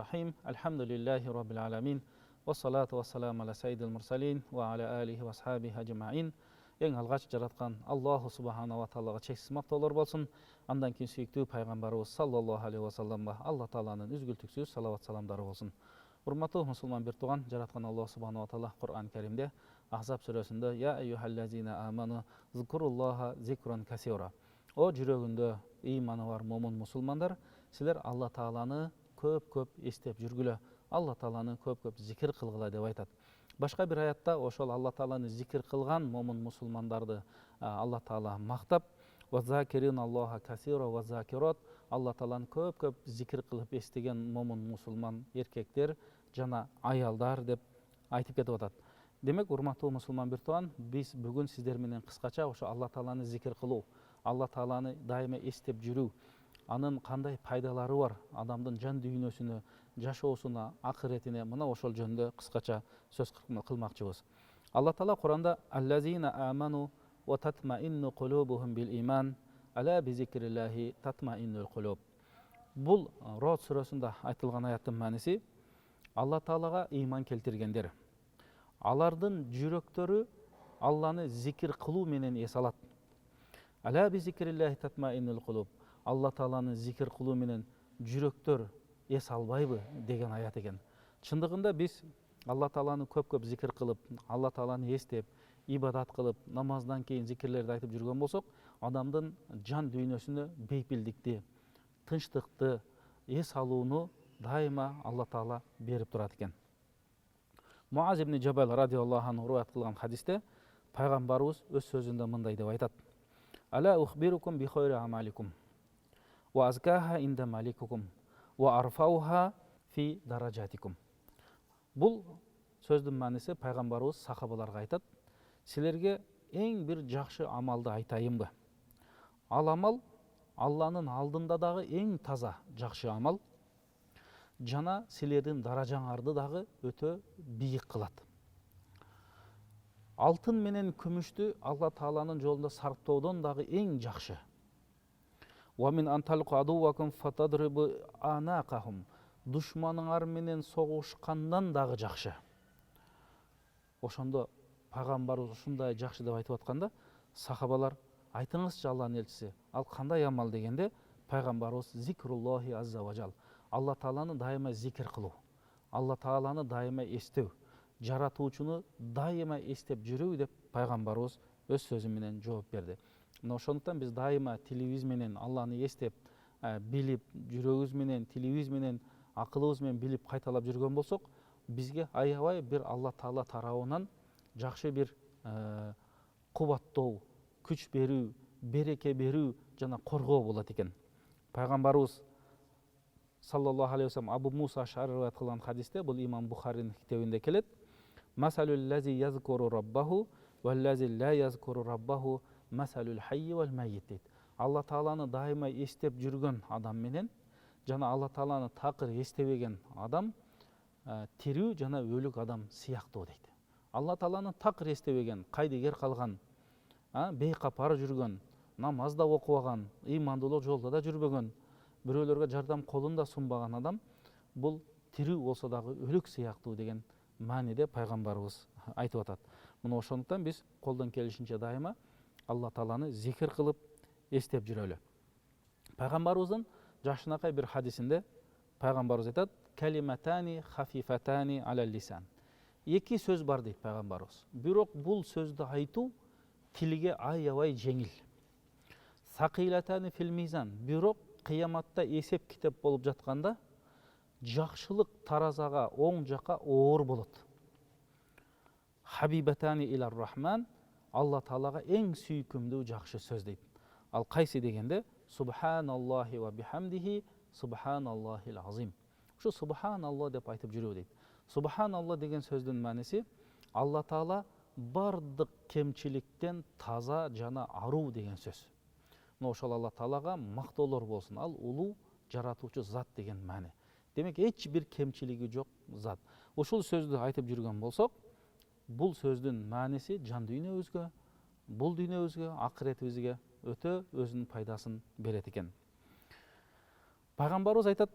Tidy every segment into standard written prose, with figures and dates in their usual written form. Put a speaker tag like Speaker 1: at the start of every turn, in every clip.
Speaker 1: Bismillahirrahmanirrahim. Elhamdülillahi Rabbil alamin. Ve salatu ve selamu ala seyyidil mursalin ve ala alihi ve ashabihi ecma'in. Ең алғаш жаратқан Аллаху Субхана ва Таалаға чексіз мақтаулар болсын. Андан кейін сүйікті пайғамбарымыз саллаллаху алейхи ва салламға Алла Тааланың үзгілтіксіз салават саламдары болсын. Урматтуу мұсылман бір туған жаратқан Аллаху Субхана ва Таала Құран Кәрімде Ахзаб сүресінде Я айюхаллазина аману зикруллаха зикран касира. О жүрегінде иманы бар момын мұсылмандар, сілер Алла Тааланы көп-көп естеп жүргілі, Алла Тааланы көп-көп зикір қылғыла деп айтады. Башқа бір аятта ошол Алла Тааланы зикір қылған момын мұсылмандарды Алла Таала мақтап, «Вазакирин Аллаха касира вазакират» Алла Тааланы көп-көп зикір қылып естеген момын мұсылман еркектер жана аялдар деп айтып кетіп атат. Демек, урматтуу мұсылман бір туған, біз бүгін сіздер менен қысқача ошо Алла Тааланы зикір қылу, Алла Тааланы дайыма естеп жүрүү, анын кандай пайдалары бар адамдын жан дүйнөсүнө, жашоосуна, акыретине, мына ошол жөнүндө кыскача сөз кылмакчыбыз. Алла Таала Куранда «Аллазина аману ва татмаинну кулубухум бил иман, ала би зикриллахи татмаиннул кулуб». Бул Род сүрөсүндө айтылган аяттын мааниси Алла Таалага ыйман келтиргендер. Алардын жүрөктөрү Алланы зикир кылуу менен эс алат. Ала би зикриллахи татмаиннул кулуб. Алла Тааланы зикир кылуу менен жүрөктөр эс албайбы деген аят экен. Чындыгында биз Алла Тааланы көп-көп зикир кылып, Алла Тааланы эстеп, ибадат кылып, намаздан кийин зикирлерди айтып жүргөн болсок, адамдын жан дүйнөсүнө бейпилдикти, тынчтыкты, эс алууну дайыма Алла Таала берип турат экен. Муаз ибн Жабал радиаллаху анху риваят кылган хадисте пайгамбарыбыз өз сөзүндө мындай деп айтат: «Ала ухбирукум би хайри амаликум ва азкаха инда маликукум ва арфауха фи даражатикум». Бул сөздүн мааниси пайгамбарыбыз сахабаларга айтат: силерге эң бир жакшы амалды айтайынбы? Ал амал Алланын алдында дагы эң таза жакшы амал, жана силердин даражаңарды дагы өтө бийик кылат. Алтын менен күмүштү Алла Тааланын жолунда сарптоодон дагы эң жакшы. Ва мин анталку адувакум фатадрибу анакахум. Душманыңар менен согушкандан дагы жакшы. Ошондо пайгамбарыбыз ушундай жакшы деп айтып атканда, сахабалар: айтыңызчы Алланын элчиси, ал кандай амал дегенде, пайгамбарыбыз зикруллахи азза ва жал. Алла Тааланы дайыма зикир кылуу, Алла Тааланы дайыма эстөө, жаратуучуну дайыма эстеп жүрүү деп пайгамбарыбыз өз сөзү менен жооп берди. Ошондуктан биз дайыма тилибиз менен Алланы эстеп, билип, жүрөгүбүз менен, тилибиз менен, акылыбыз менен билип кайталап жүргөн болсок, бизге аябай бир Алла Таала тарабынан жакшы бир кубаттоо, күч берүү, береке берүү жана коргоо болот экен. Пайгамбарыбыз саллаллаху алейхи ва саллям Абу Муса Ашари риваят кылган хадисте, бул имам Бухаринин китебинде келет: «Масалул лази язкуру раббаху вал лази ла язкуру раббаху масалул хайи вал майит». дейт. Алла Тааланы дайыма эстеп жүргөн адам менен жана Алла Тааланы такыр эстебеген адам тирүү жана өлүк адам сыяктуу дейт. Алла Тааланы такыр эстебеген, кайдыгер калган, бейкапар жүргөн, намаз да окубаган, ыймандуулук жолдо да жүрбөгөн, бирөөлөргө жардам колун да сунбаган адам бул тирүү болсо дагы өлүк сыяктуу деген мааниде пайгамбарыбыз айтып атат. Мына ошондуктан биз колдон келишинче дайыма Алла Тааланы зикир кылып эстеп жүрөлү. Пайгамбарыбыздын жашынакай бир хадисинде пайгамбарыбыз айтат: «Калиматани хафифатани алал лисан». Эки сөз бар дейт пайгамбарыбыз. Бирок бул сөздү айтуу тилге аябай жеңил. Сакилатани фил мизан. Бирок кыяматта эсеп китеп болуп жатканда жакшылык таразага оң жака оор болот. Хабибатани илар рахман. Алла Таалага эң сүйкүмдүү жакшы сөз дейт. Ал кайсы дегенде субханаллахи ва бихамдихи субханаллахил азим. Ушу субханаллах деп айтып жүрүү дейт. Субханаллах деген сөздүн мааниси Алла Таала бардык кемчиликтен таза жана аруу деген сөз. Мына ошол Алла Таалага мактоолор болсун. Ал улуу жаратуучу зат деген маани. Демек эч бир кемчилиги жок зат. Ушул сөздү айтып жүргөн болсок, бул сөздүн мааниси жан дүйнөбүзгө, бул дүйнөбүзгө, акыретибизге өтө өзүнүн пайдасын берет экен. Пайгамбарыбыз айтат: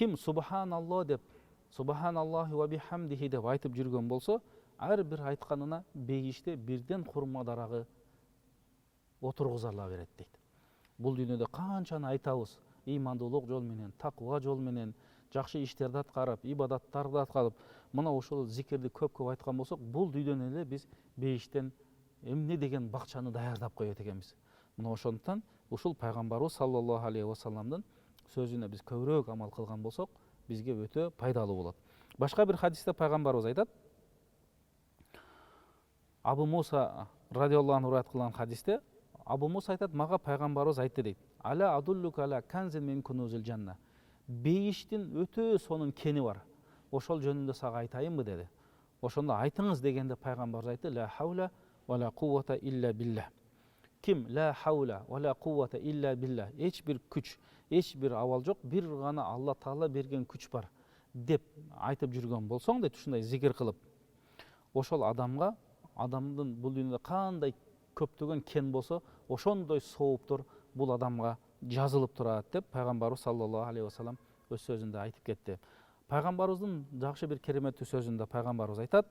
Speaker 1: Ким субханалла деп, субханаллахи ва бихамдихи деп айтып жүрген болса, ар бир айтканына бейиште бирден хурма дарагы отургузала берет дейт. Бул дүйнөдө канчаны айтабыз, ыймандуулук жол менен, таква жол менен, жакшы иштерди аткарып, ибадаттарды аткарып, мына ошол зикирди көп айткан болсок, бул дүйнөдөн эле биз бейиштен эмне деген бакчаны даярдап коет экенбиз. Мына ошондуктан ушул пайгамбарыбыз саллаллаху алейхи ва салламдын сөзүнө биз көбүрөөк амал кылган болсок, бизге өтө пайдалуу болот. Башка бир хадисте пайгамбарыбыз айтат, Абу Муса радиаллаху анху риваят кылган хадисте, Абу Муса айтат, мага пайгамбарыбыз айтты дейт. Аля адуллука аля канзин мин кунузил жанна. Бейиштин өтө сонун кени бар. Ошол жөнүндө сага айтайынбы деди. Ошондо айтыңыз дегенде пайгамбарыбыз айтты, ла хаула ва ла куввата илля билля. Ким ла хаула ва ла куввата илля билля. Эч бир күч, эч бир абал жок, бир гана Алла Таала берген күч бар деп айтып жүргөн болсоң дейт, ушундай зикир кылып, ошол адамдын бул дүйнөдө кандай көптөгөн кен болсо, ошондой сооптор бул адамга жазылып турат деп пайгамбарыбыз саллаллаху алейхи ва саллам өз сөзүндө айтып кетти. Пайгамбарыбыздын жакшы бир кереметтүү сөзүндө пайгамбарыбыз айтат,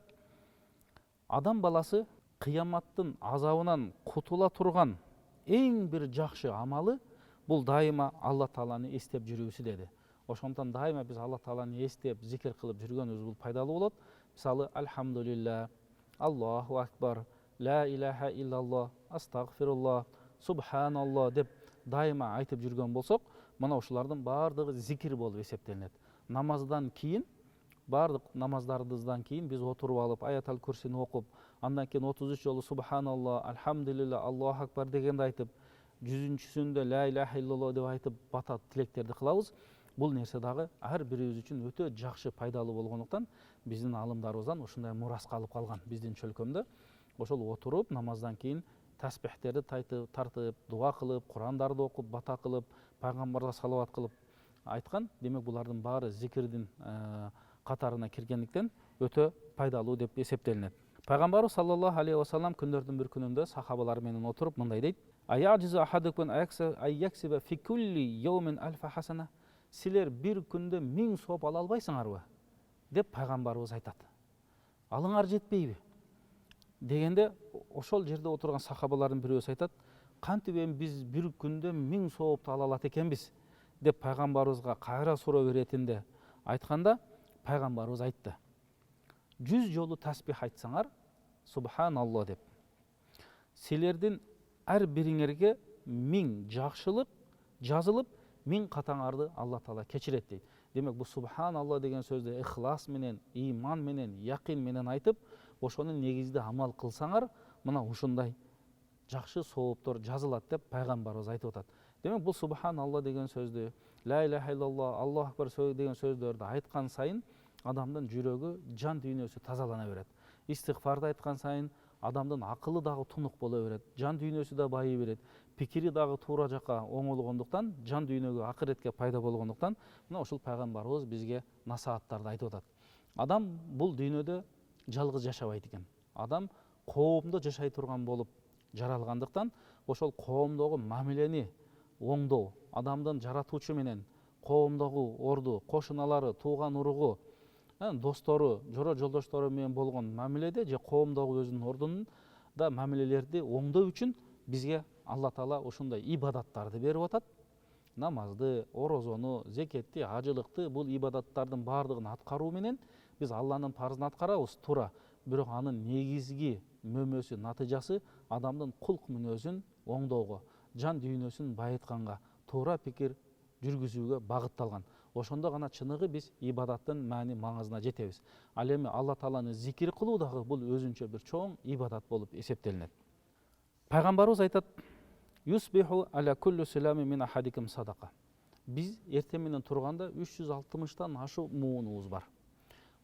Speaker 1: адам баласы кыяматтын азабынан кутула турган эң бир жакшы амалы бул дайыма Алла Тааланы эстеп жүрүүсү деди. Ошондон дайыма биз Алла Тааланы эстеп, зикир кылып жүргөнүбүз бул пайдалуу болот. Мисалы, альхамдулилля, Аллаху акбар, ла илаха иллаллах, астагфируллах, субханаллах деп дайыма айтып жүргөн болсок, мына ушулардын баардыгы зикир болуп эсептелинет. Намаздан кийин, баардык намаздардыбыздан кийин биз отуруп алып, аятал курсини окуп, андан кийин 33 жолу субханаллах, альхамдулилля, Аллаху акбар дегенди айтып, 100-сүндө ла илаха иллаллах деп айтып, бата тилектерди кылабыз. Бул нерсе дагы ар бирибиз үчүн өтө жакшы пайдалуу болгондуктан биздин алымдарыбыздан ушундай мурас калып калган биздин чөлкөмдө. Ошол отуруп намаздан кийин таспихтерди тартып, дуа кылып, Курандарды окуп, бата кылып, пайгамбарга салават кылып айткан. Демек булардын баары зикирдин катарына киргендиктен өтө пайдалуу деп эсептелинет. Пайгамбарыбыз саллаллаху алейхи ва саллам күндөрдүн бир күнүндө сахабалар менен отуруп мындай дейт: "Аяджизу ахадукун айяксиба фи кулли йаумин альфа хасана." Силер бир күндө 1000 сооп ала албайсыңарбы? Деп пайгамбарыбыз айтат. Алыңар жетпейби? Дегенде ошол жерде отурган сахабалардын бирөөсү айтат, кантип эми биз бир күндө 1000 соопту ала алат экенбиз? Деп пайгамбарыбызга кайра суроо беретинде айтканда, пайгамбарыбыз айтты: 100 жолу таспих айтсаңар, субханалла деп, силердин ар бириңерге 1000 жакшылык жазылып, 1000 катаңарды Алла Таала кечирет дейт. Демек бу субханалла деген сөздү ихлас менен, иман менен, якин менен айтып, ошонун негизинде амал кылсаңар, мына ушундай жакшы сооптор жазылат деп пайгамбарыбыз айтып атат. Демек бул субханалла деген сөздү, ла илаха иллаллах, Аллаху акбар деген сөздөрдү айткан сайын адамдын жүрөгү, жан дүйнөсү тазалана берет. Истигфарды айткан сайын адамдын акылы дагы тунук боло берет, жан дүйнөсү да байый берет, пикири дагы туура жака оңолгондуктан, жан дүйнөгө акыретке пайда болгондуктан, мына ушул пайгамбарыбыз бизге насааттарды айтып атат. Адам бул дүйнөдө жалгыз жашабайт экен. Адам коомдо жашай турган болуп жаралгандыктан, ошол коомдогу мамилени оңдоо, адамдын жаратуучу менен коомдогу орду, кошуналары, тууган уругу, достору, жора жолдоштору менен болгон мамиледе же коомдогу өзүнүн ордунда мамилелерди оңдоо үчүн бизге Алла Таала ушундай ибадаттарды берип атат. Намазды, орозону, зекетти, ажылыкты, бул ибадаттардын баардыгын аткаруу менен биз Алланын парызын аткарабыз, туура. Бирок анын негизги мөмөсү, натыйжасы адамдын кулк мүнөзүн оңдоого, жан дүйнөсүн байытканга, туура пикир жүргүзүүгө багытталган. Ошондо гана чыныгы биз ибадаттын маани маңызына жетебиз. Ал эми Алла Тааланы зикир кылуу дагы бул өзүнчө бир чоң ибадат болуп эсептелинет. Пайгамбарыбыз айтат: "Юсбиху аля кулли салами мин ахадикум садака." Биз эртең менен турганда 360тан ашуу муунубуз бар.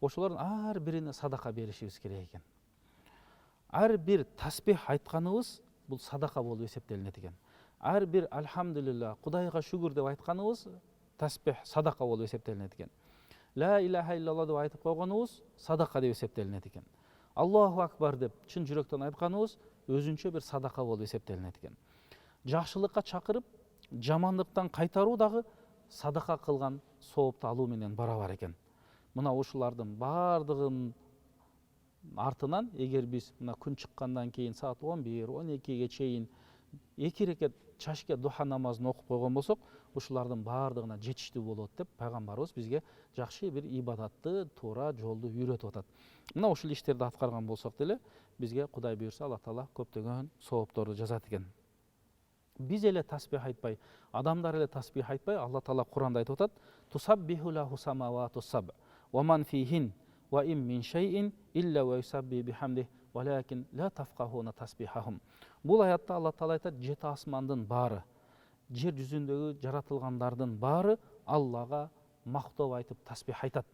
Speaker 1: Ошолордун ар бирине садака беришибиз керек экен. Ар бир таспих айтканыбыз бул садака болуп эсептелинет экен. Ар бир альхамдулилля, Кудайга шүгүр деп айтканыбыз таспих садака болуп эсептелинет экен. Ла илаха иллаллах деп айтып койгонубуз садака деп эсептелинет экен. Аллаху акбар деп чын жүрөктөн айтканыбыз өзүнчө бир садака болуп эсептелинет экен. Жакшылыкка чакырып, жамандыктан кайтаруу дагы садака кылган соопту алуу менен барабар экен. Мына ушулардын бардыгын артынан эгер биз мына күн чыккандан кийин саат 11-12ге чейин 2 рекет чашке духа намазын окуп койгон болсок, ушулардын бардыгына жетиштүү болот деп пайгамбарыбыз бизге жакшы бир ибадатты, туура жолду үйрөтүп атат. Мына ушул иштерди аткарган болсок деле бизге Кудай буйрса Алла Таала көптөгөн соопторду жазат экен. Биз эле тасбих айтпай, адамдар эле тасбих айтпай, Алла Таала Куранда айтып атат: "Тусаббиху лаху самавату саб, ва ман фихин, ва ин мин шейин илля ва юсабби бихамдих, валакин ла тафкахуна тасбихахум." Бул аятта Алла Таала айтат: жети асмандын баары, жер жүзүндөгү жаратылгандардын баары Аллага мактоо айтып тасбих айтат.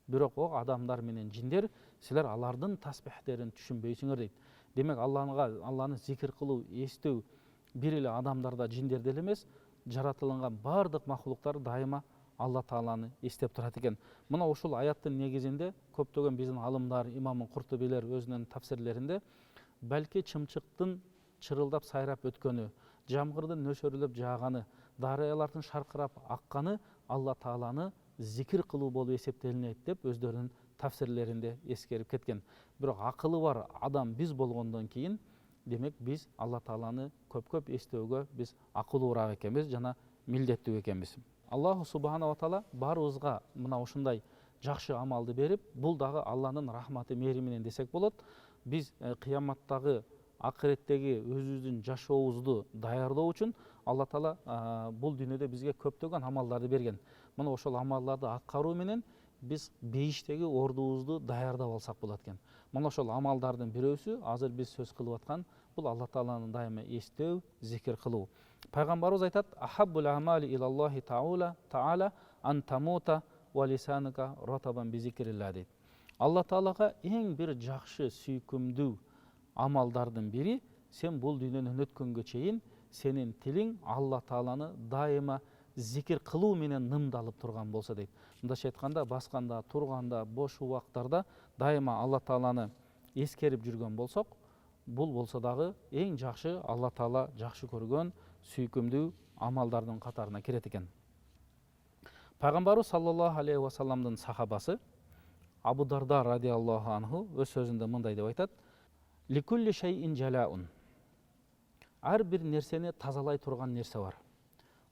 Speaker 1: Бирок адамдар менен жиндер, силер алардын тасбихтерин түшүнбөйсүңөр дейт. Демек Алланы зикир кылуу, эстөө бир эле адамдарда, жиндерде эле эмес, жаратылган бардык махлуктар дайыма Алла Тааланы эстеп турат экен. Мына ушул аяттын негизинде көптөгөн биздин алымдар, имам Куртубилер өзүнүн тафсирлеринде балки чымчыктын чырылдап сайрап өткөнү, жамгырдын нөшөрлөп жааганы, дарыялардын шаркырап акканы Алла Тааланы зикир кылуу болуп эсептелинет деп өздөрүнүн тафсирлеринде эскерип кеткен. Бирок акылы бар адам биз болгондон кийин, демек биз Алла Тааланы көп эстөөгө биз акылуураак экенбиз жана милдеттүү экенбиз. Аллаху субханала таала баарыбызга мына ушундай жакшы амалды берип, бул дагы Алланын рахматы, мээри менен десек болот. Биз кыяматтагы, акыреттеги өзүбүздүн жашообузду даярдоо үчүн Алла Таала бул дүйнөдө бизге көптөгөн амалдарды берген. Мына ошол амалдарды аткаруу менен биз бейиштеги ордубузду даярдап алсак болот экен. Мына ошол амалдардын бирөөсү азыр биз сөз кылып аткан бул Алла Тааланы дайыма эстөө, зикир кылуу. Пайгамбарыбыз айтат: "Ахаббул амали илаллахи таала ан тамута ва лисанука ратабан би зикрилла" дейт. Алла Таалага эң бир жакшы, сүйкүмдүү амалдардын бири, сен бул дүйнөнөн өткөнгө чейин сенин тилиң Алла Тааланы дайыма зикир кылуу менен нымдалып турган болсо дейт. Мындайча айтканда, басканда, турганда, бош убактарда дайыма Алла Тааланы эскерип жүргөн болсок, бул болсо дагы эң жакшы, Алла Таала жакшы көргөн, сүйкүмдүү амалдардын катарына кирет экен. Пайгамбарыбыз саллаллаху алейхи ва салламдын сахабасы Абу Дарда радиаллаху анху өз сөзүндө мындай деп айтат: "Ликулли шейин жалаун." Ар бир нерсени тазалай турган нерсе бар.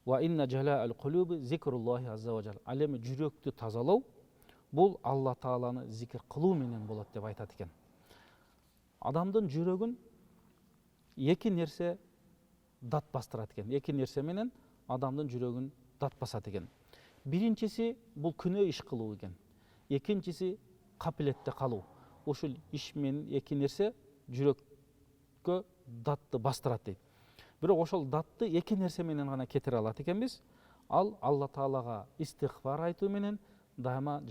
Speaker 1: "Ва инна жалаал кулуби зикруллахи азза ва жал." Ал эми жүрөктү тазалоо бул Алла Тааланы зикир кылуу менен болот деп айтат экен. Адамдын жүрөгүн эки нерсе дат бастырат экен. Эки нерсе менен адамдын жүрөгүн дат басат экен. Биринчиси бул күнөө иш кылуу экен. Экинчиси капилетте калуу. Ушул иш менен эки нерсе жүрөккө датты бастырат дейт. Бирок ошол датты эки нерсе менен гана кетире алат экенбиз. Ал Алла Таалага истигфар айтуу менен, дайыма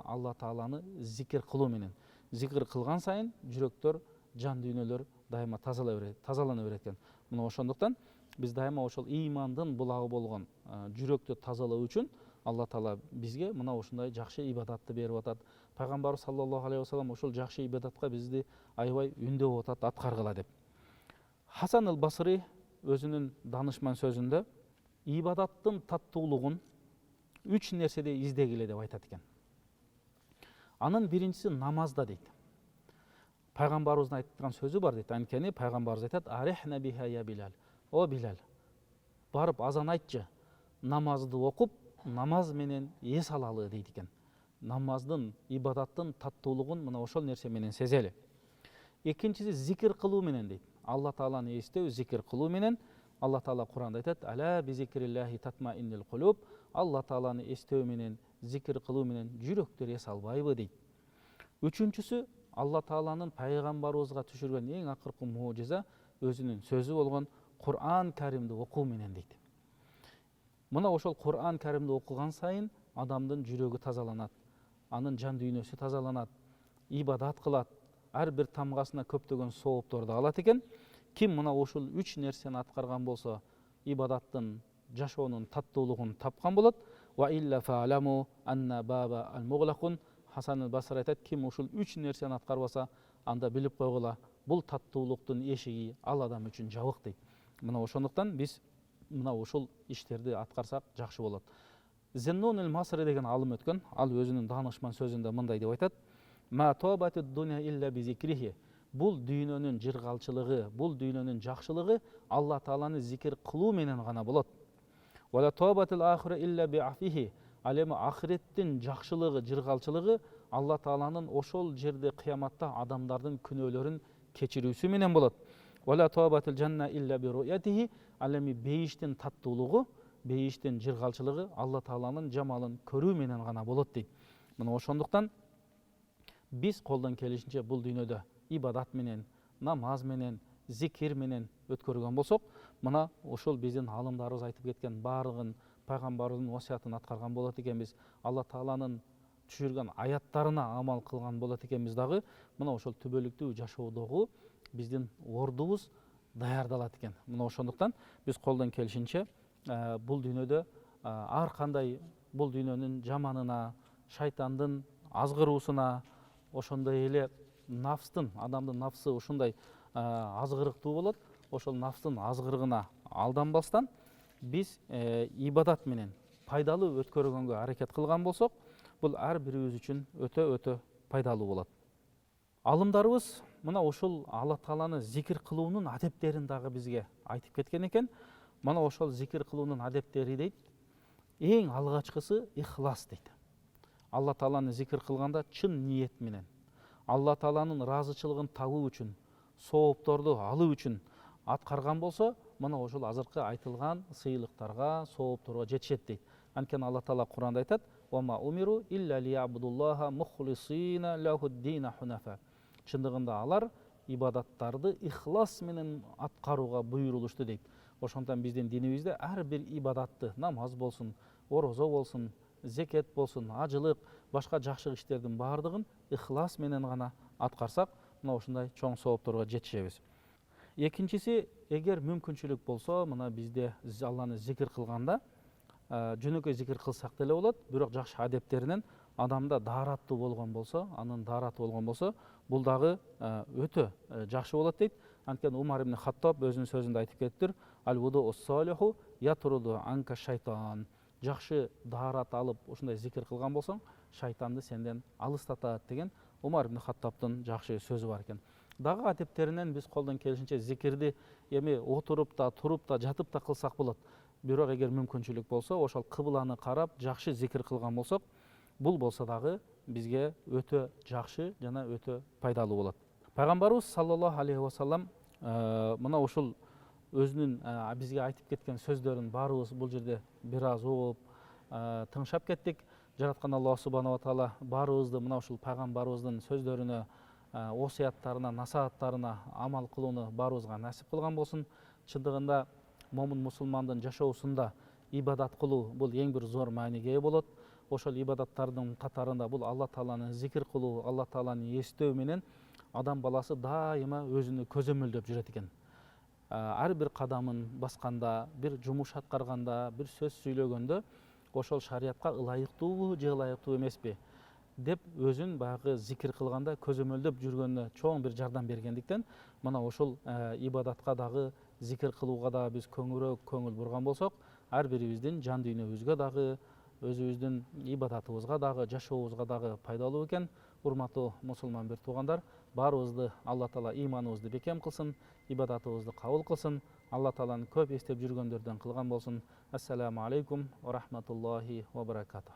Speaker 1: Алла Тааланы зикир кылуу менен. Зикир кылган сайын жүрөктөр, жан дүйнөлөр дайыма тазалана берет экен. Мына ошондуктан биз дайыма ошол ыймандын булагы болгон жүрөктү тазалоо үчүн Алла Таала бизге мына ушундай жакшы ибадатты берип атат. Пайгамбар саллаллаху алейхи ва саллам ошол жакшы ибадатка бизди аябай үндөп атат, аткаргыла деп. Хасан аль-Басри өзүнүн данышман сөзүндө ибадаттын таттуулугун 3 нерседе издегиле деп айтат экен. Анын биринчиси намазда дейт. Пайгамбарыбыздын айткан сөзү бар дейт. Анткени пайгамбарыбыз айтат: "Арихна биха я Билал." О Билал, барып азан айтчы, намазды окуп, намаз менен эс алалы дейт экен. Намаздын, ибадаттын таттуулугун мына ошол нерсе менен сезели. Экинчиси зикир кылуу менен дейт. Алла Тааланы эстөө, зикир кылуу менен. Алла Таала Куранда айтат: "Ала би зикриллахи татмаиннул кулуб." Алла Тааланы эстөө менен, зикир кылуу менен жүрөктөр эс албайбы дейт. Үчүнчүсү Алла Тааланын пайгамбарыбызга түшүргөн эң акыркы мужиза өзүнүн сөзү болгон Кур'ан Каримди окуу менен дейт. Мына ошол Кур'ан Каримди окуган сайын адамдын жүрөгү тазаланат, анын жан дүйнөсү тазаланат, ибадат кылат, ар бир тамгасына көптөгөн соопторду алат экен. Ким мына ушул 3 нерсени аткарган болсо, ибадаттын, жашоонун таттуулугун тапкан болот. Ва илля фа'ламу анна баба ал-муглакун. Хасан аль-Басри айтат: ким ушул 3 нерсени аткарбаса, анда билип койгула, бул таттуулуктун эшиги ал адам үчүн жабык дейт. Мына ошондуктан биз мына ушул иштерди аткарсак жакшы болот. Зеннун el-Масри деген алым өткен. Ал өзінің данышман сөзінде мындай деп айтады: "Ма табатуд дуня илля бизикрихи." Бұл дүйнөнүн жыргалчылыгы, бұл дүйнөнүн жакшылыгы Алла Тааланы зикир кылуу менен гана болот. Вала табатул ахира илля би'афихи. Ал эми ахиреттин жакшылыгы, жыргалчылыгы Алла Тааланын ошол жерде кыяматта адамдардын күнөөлөрүн кечирүүсү менен болот. Вала табатул жанна илля биру'ятихи. Ал эми бейиштин таттуулугу, бейиштин жыргалчылыгы Алла Тааланын жамалын көрүү менен гана болот дейт. Мына ошондуктан биз колдон келишинче бул дүйнөдө ибадат менен, намаз менен, зикир менен өткөргөн болсок, мына ошол биздин алымдарыбыз айтып кеткен баарыгын пайгамбарыбыздын осуятын аткарган болот экенбиз. Алла Тааланын түшүргөн аяттарына амал кылган болот экенбиз дагы, мына ошол түбөлүктүү жашоодогу биздин ордубуз даярдалат экен. Мына ошондуктан биз колдон келишинче бул дүйнөдө ар кандай бул дүйнөнүн жаманына, шайтандын азгыруусуна, ошондой эле нафстын, адамдын нафсы ушундай азгырыктуу болот. Ошол нафстын азгырыгына алданбастан биз ибадат менен пайдалуу өткөргөнгө аракет кылган болсок, бул ар бирибиз үчүн өтө пайдалуу болот. Алымдарыбыз мына ошол Алла Тааланы зикир кылуунун адептерин дагы бизге айтып кеткен экен. Мына ошол зикир кылуунун адептери дейт, эң алгачкысы ихлас дейт. Алла Тааланы зикир кылганда чын ниет менен, Алла Тааланын ыраазычылыгын табуу үчүн, соопторду алуу үчүн аткарган болсо, мына ошол азыркы айтылган сыйлыктарга, соопторго жетишет дейт. Анткени Алла Таала Куранда айтат: "Ва ма умиру илля лиябудуллаха мухлисина лахуд-дина хунафа." Чындыгында алар ибадаттарды ихлас менен аткарууга буйрулушту дейт. Ошондон биздин динибизде ар бир ибадатты, намаз болсун, орозо болсун, зекет болсун, ажылык, башка жакшы иштердин баардыгын ихлас менен гана аткарсак, мына ушундай чоң соопторго жетишебиз. Экинчиси, эгер мүмкүнчүлүк болсо, мына бизде Алланы зикир кылганда жөнөкөй зикир кылсак деле болот, бирок жакшы адептеринен адамда даараттуу болгон болсо, анын даараты болгон болсо, бул дагы өтө жакшы болот дейт. Анткени Умар ибн Хаттаб өзүнүн сөзүндө айтып кетиптир: "Ал-вуду ус-салиху ятруду анка шайтан." Жакшы даарат алып, ушундай зикир кылган болсоң, шайтанды сенден алыстатат деген Умар ибн Хаттабтын жакшы сөзү бар экен. Дагы адептеринен биз колдон келишинче зикирди эми отуруп да, туруп да, жатып да кылсак болот. Бирок эгер мүмкүнчүлүк болсо, ошол кыбланы карап жакшы зикир кылган болсок, бул болсо дагы бизге өтө жакшы жана өтө пайдалуу болот. Пайгамбарыбыз саллаллаху алейхи ва саллам мына ушул өзүнүн бизге айтып кеткен сөздөрүн баарыбыз бул жерде бир аз угуп, тыңшап кеттик. Жараткан Аллах субхана ва таала баарыбызды мына ушул пайгамбарыбыздын сөздөрүнө, осуяттарына, насааттарына амал кылууну баарыбызга насип кылган болсун. Чындыгында момун мусулмандын жашоосунда ибадат кылуу бул эң бир зор мааниге ээ болот. Ошол ибадаттардын катарында бул Алла Тааланы зикир кылуу, Алла Тааланы эстөө менен адам баласы дайыма өзүнү көзөмөлдөп жүрөт экен. Ар бир кадамын басканда, бир жумуш аткарганда, бир сөз сүйлөгөндө ошол шариятка ылайыктуубу же ылайыктуу эмеспи деп өзүн баягы зикир кылганда көзөмөлдөп жүргөнүнө чоң бир жардам бергендиктен, мына ошол ибадатка дагы, зикир кылууга дагы биз көңүлүрөөк көңүл бурган болсок, ар бирибиздин жан дүйнөбүзгө дагы, өзүбүздүн ибадатыбызга дагы, жашообузга дагы пайдалуу экен. Урматтуу мусулман бир туугандар, баарыбызды Алла Таала ыйманыбызды бекем кылсын, ибадатыбызды кабыл кылсын. Алла Тааланы көп эстеп жүргөндөрдөн кылган болсун. Ассаламу алейкум ва рахматуллахи ва баракатух.